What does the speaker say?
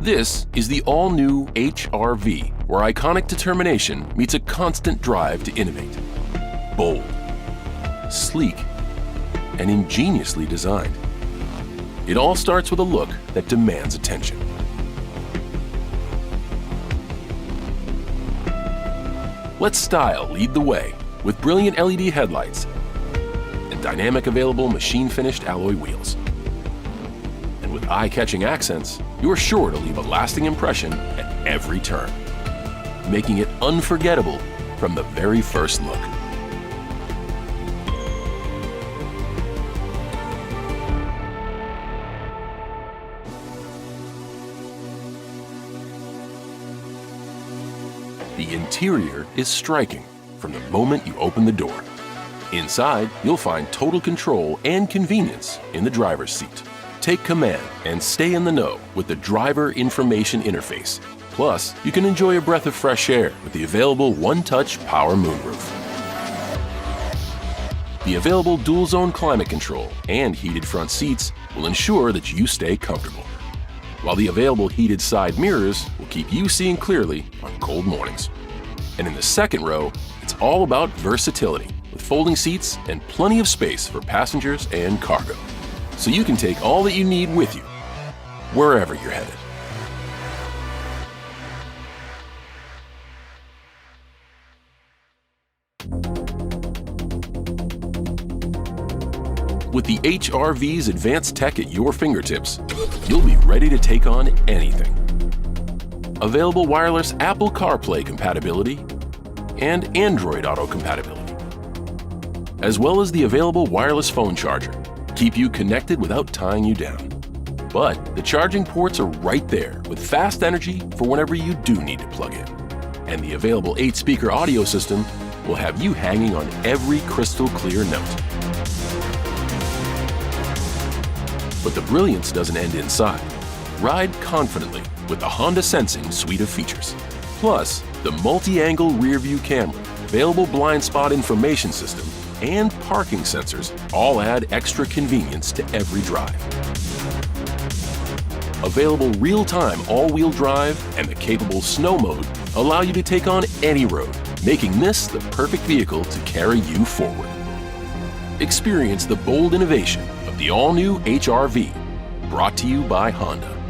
This is the all-new HR-V, where iconic determination meets a constant drive to innovate. Bold, sleek, and ingeniously designed. It all starts with a look that demands attention. Let style lead the way with brilliant LED headlights and dynamic available machine-finished alloy wheels. And with eye-catching accents, you are sure to leave a lasting impression at every turn, making it unforgettable from the very first look. The interior is striking from the moment you open the door. Inside, you'll find total control and convenience in the driver's seat. Take command and stay in the know with the driver information interface. Plus, you can enjoy a breath of fresh air with the available one-touch power moonroof. The available dual-zone climate control and heated front seats will ensure that you stay comfortable, while the available heated side mirrors will keep you seeing clearly on cold mornings. And in the second row, it's all about versatility, with folding seats and plenty of space for passengers and cargo. So you can take all that you need with you, wherever you're headed. With the HR-V's advanced tech at your fingertips, you'll be ready to take on anything. Available wireless Apple CarPlay compatibility and Android Auto compatibility, as well as the available wireless phone charger. Keep you connected without tying you down. But the charging ports are right there with fast energy for whenever you do need to plug in. And the available 8-speaker audio system will have you hanging on every crystal clear note. But the brilliance doesn't end inside. Ride confidently with the Honda Sensing suite of features. Plus, the multi-angle rear-view camera, available blind spot information system, and parking sensors all add extra convenience to every drive. Available real-time all-wheel drive and the capable snow mode allow you to take on any road, making this the perfect vehicle to carry you forward. Experience the bold innovation of the all-new HR-V, brought to you by Honda.